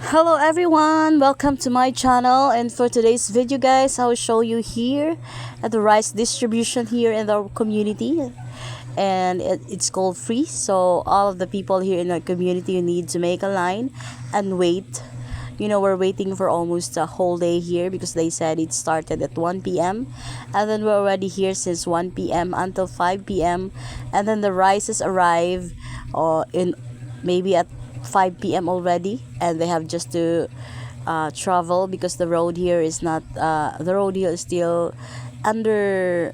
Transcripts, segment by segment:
Hello everyone, welcome to my channel, and for today's video guys, I will show you here at the rice distribution here in our community, and it's called free. So all of the people here in our community need to make a line and wait. We're waiting for almost a whole day here because they said it started at 1 p.m. and then we're already here since 1 p.m. until 5 p.m. and then the rices arrive in maybe at 5 p.m. already, and they have just to travel because the road here is still under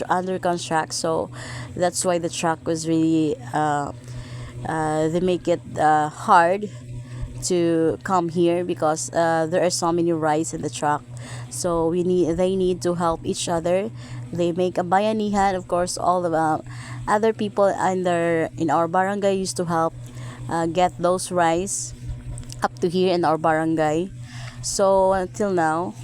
under construct. So that's why the truck was really they make it hard to come here because there are so many rice in the truck. So they need to help each other. They make a bayanihan. Of course, all the other people in our barangay used to help get those rice up to here in our barangay. So until now,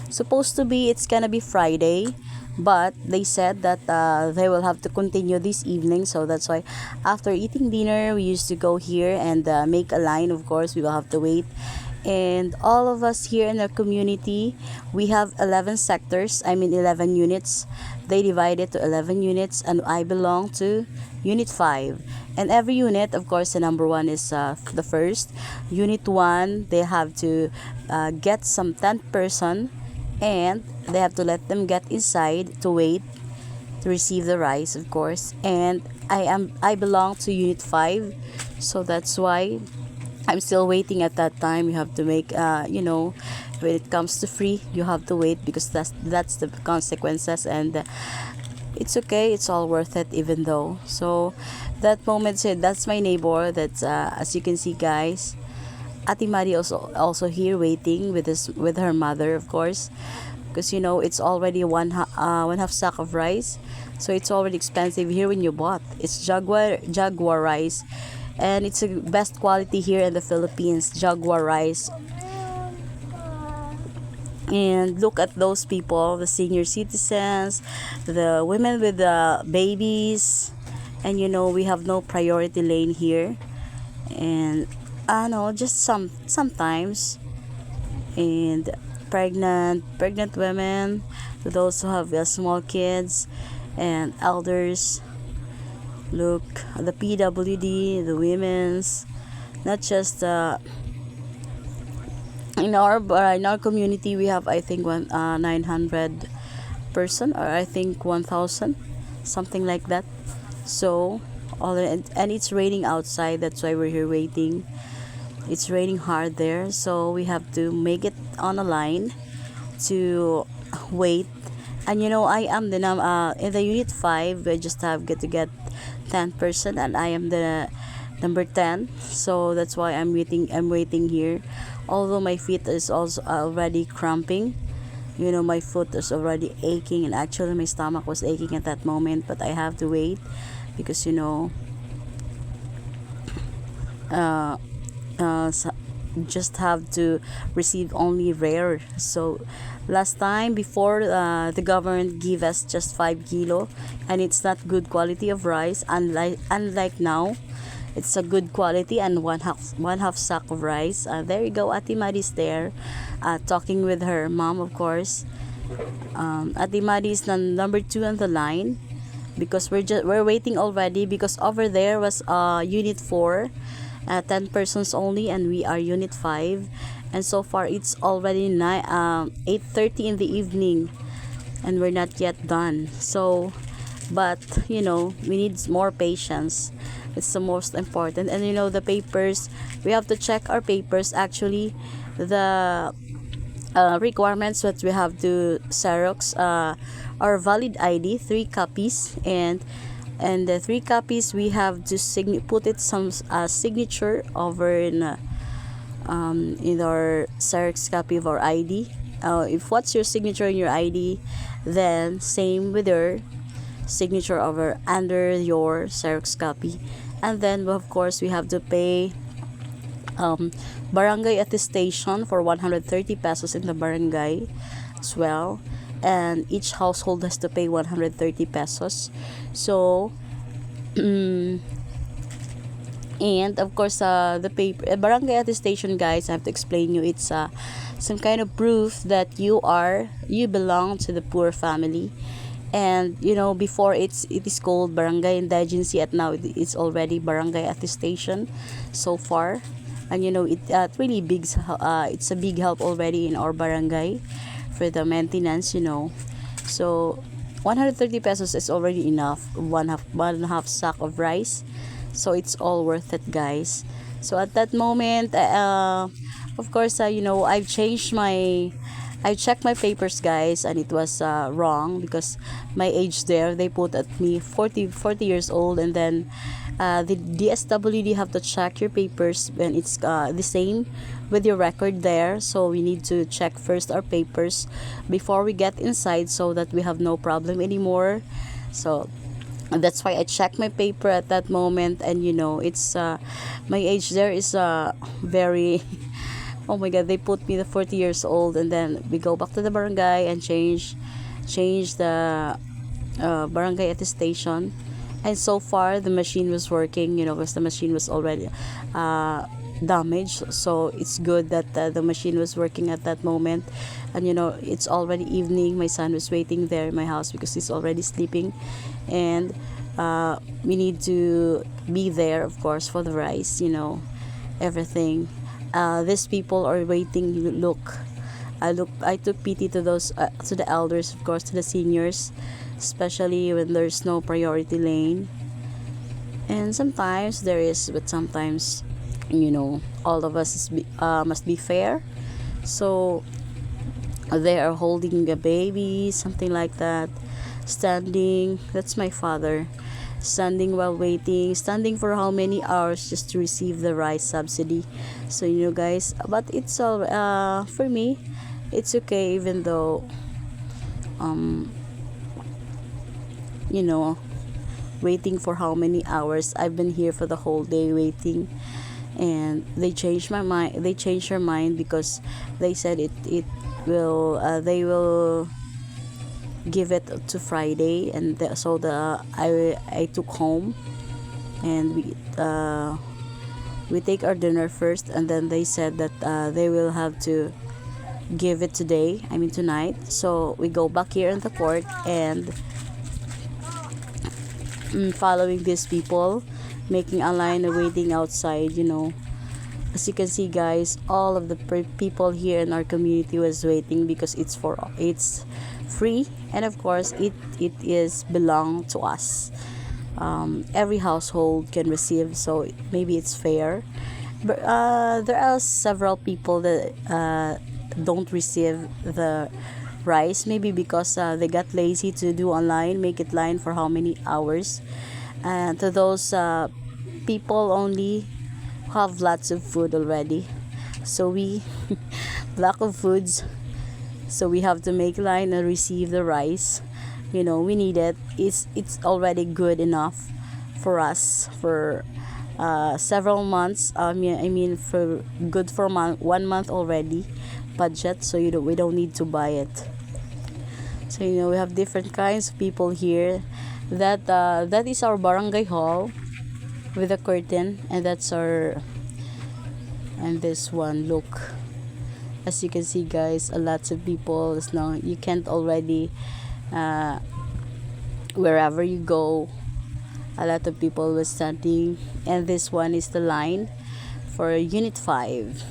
supposed to be it's gonna be Friday, but they said that they will have to continue this evening. So that's why after eating dinner, we used to go here and make a line. Of course, we will have to wait. And all of us here in our community, we have 11 sectors, I mean 11 units. They divided to 11 units, and I belong to unit 5. And every unit, of course, the number one is the first unit 1. They have to get some 10 person, and they have to let them get inside to wait to receive the rice, of course. And I belong to unit 5, so that's why I'm still waiting at that time. You have to make when it comes to free, you have to wait because that's the consequences. And it's okay, it's all worth it even though. So that moment said, that's my neighbor. That's as you can see guys, Ate Mari also here waiting with her mother, of course, because it's already one half sack of rice, so it's already expensive here when you bought. It's Jaguar rice, and it's the best quality here in the Philippines, Jaguar rice. And look at those people, the senior citizens, the women with the babies, and we have no priority lane here. And I know just sometimes, and pregnant women, those who have small kids and elders. Look, the PWD, the women's, not just in our community we have, I think, 900 person, or I think 1,000, something like that. So and it's raining outside, that's why we're here waiting. It's raining hard there, so we have to make it on a line to wait. And I am in the unit 5. We just have to get 10 person, and I am the number 10. So that's why I'm waiting here, although my feet is also already cramping. My foot is already aching, and actually my stomach was aching at that moment, but I have to wait because uh, just have to receive only rare. So last time, before the government give us just 5 kilo, and it's not good quality of rice, unlike now. It's a good quality, and one half sack of rice. There you go, Ate Mari's there, talking with her mom, of course. Ate Mari is the number 2 on the line because we're waiting already, because over there was unit 4, 10 persons only, and we are unit 5. And so far it's already 8:30 in the evening, and we're not yet done. So but we need more patience. It's the most important. And the papers, we have to check our papers. Actually, the requirements that we have to Xerox our valid ID, 3 copies, and the 3 copies we have to put it some signature over in our Xerox copy of our ID. If what's your signature in your ID, then same with your signature over under your Xerox copy. And then of course we have to pay barangay attestation for 130 pesos in the barangay as well, and each household has to pay 130 pesos. So And of course, the paper barangay attestation, guys, I have to explain you, it's some kind of proof that you belong to the poor family. And before it is called barangay indigency, at now it's already barangay attestation so far. And really it's a big help already in our barangay for the maintenance. So 130 pesos is already enough, one and a half sack of rice, so it's all worth it, guys. So at that moment, of course, I checked my papers, guys, and it was wrong because my age there, they put at me 40 years old. And then the DSWD have to check your papers when it's the same with your record there. So we need to check first our papers before we get inside, so that we have no problem anymore. So that's why I checked my paper at that moment. And it's my age there is very oh my god, they put me the 40 years old. And then we go back to the barangay and change the barangay attestation. And so far the machine was working, because the machine was already damaged. So it's good that the machine was working at that moment. And it's already evening, my son was waiting there in my house because he's already sleeping. And we need to be there, of course, for the rice, everything. These people are waiting. I took pity to those to the elders, of course, to the seniors, especially when there's no priority lane. And sometimes there is, but sometimes all of us must be fair. So they are holding a baby, something like that, standing. That's my father, standing while waiting, standing for how many hours just to receive the rice subsidy. So guys, but it's all for me, it's okay, even though you know waiting for how many hours. I've been here for the whole day waiting. And they changed their mind because they said it will they will give it to Friday. And so I took home. And we take our dinner first. And then they said that they will have to give it today, I mean tonight. So we go back here in the court. And following these people, making a line and waiting outside. As you can see, guys, all of the people here in our community was waiting because it's free. And of course it is belong to us. Every household can receive, so maybe it's fair. But there are several people that don't receive the rice, maybe because they got lazy to do online, make it line for how many hours. And to those people only have lots of food already, so we lack of foods, so we have to make line and receive the rice. We need it. It's already good enough for us for several months. I mean for good for 1 month already budget, so we don't need to buy it. So we have different kinds of people here. That is our barangay hall with a curtain. And this one, look, as you can see, guys, a lots of people. Now you can't already wherever you go, a lot of people were standing. And this one is the line for unit 5.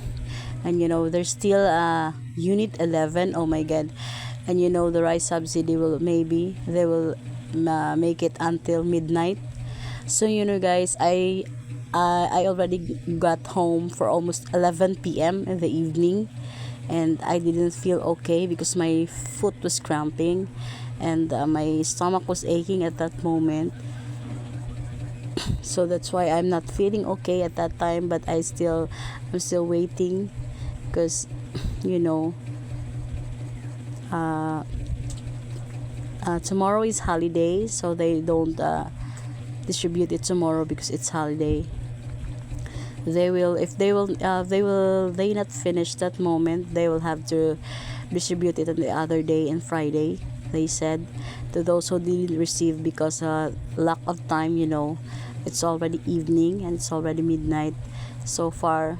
And there's still unit 11. Oh my god. And the rice subsidy they will make it until midnight. So guys, I already got home for almost 11 p.m. in the evening. And I didn't feel okay because my foot was cramping. And my stomach was aching at that moment. So that's why I'm not feeling okay at that time. But I'm still waiting because tomorrow is holiday, so they don't distribute it tomorrow because it's holiday. They will, if they not finish that moment, they will have to distribute it on the other day, and Friday, they said, to those who didn't receive because lack of time. it's already evening and it's already midnight so far.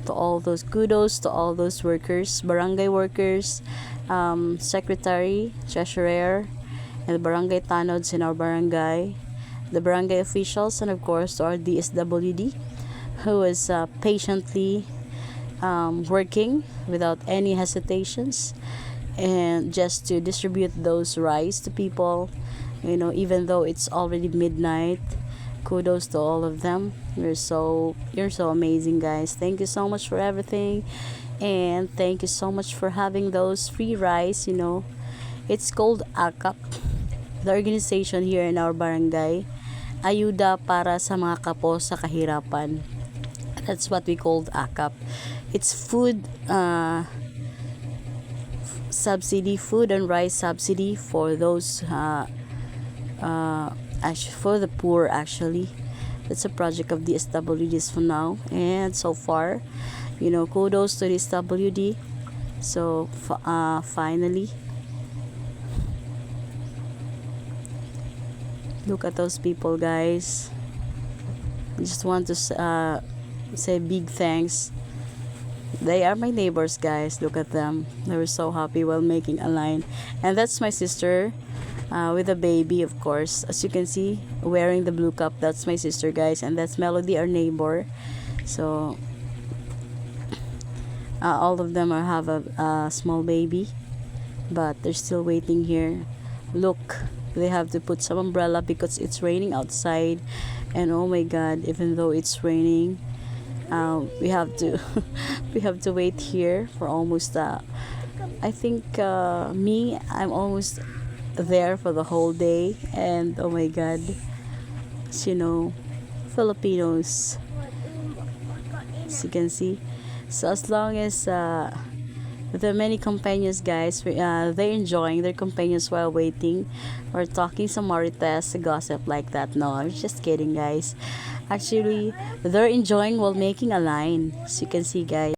To all those kudos to all those workers, barangay workers, secretary, treasurer, and the barangay tanods in our barangay, the barangay officials, and of course to our DSWD who is patiently working without any hesitations and just to distribute those rice to people, even though it's already midnight. Kudos to all of them. You're so amazing, guys. Thank you so much for everything, and thank you so much for having those free rice. It's called AKAP, the organization here in our barangay, ayuda para sa mga kapos sa kahirapan. That's what we called AKAP. It's food subsidy, food and rice subsidy for those for the poor. Actually, that's a project of the SWDs for now, and so far, kudos to the SWD. So finally, look at those people, guys. I just want to say big thanks. They are my neighbors, guys. Look at them. They were so happy while making a line. And that's my sister with a baby, of course. As you can see, wearing the blue cap. That's my sister, guys. And that's Melody, our neighbor. So, all of them have a small baby. But they're still waiting here. Look, they have to put some umbrella because it's raining outside. And oh my God, even though it's raining, we have to we have to wait here for almost I think I'm almost there for the whole day. And oh my God, Filipinos, as you can see. So as long as there are many companions, guys, they're enjoying their companions while waiting or talking some marites, gossip like that. No, I'm just kidding, guys. Actually, they're enjoying while making a line, as you can see, guys.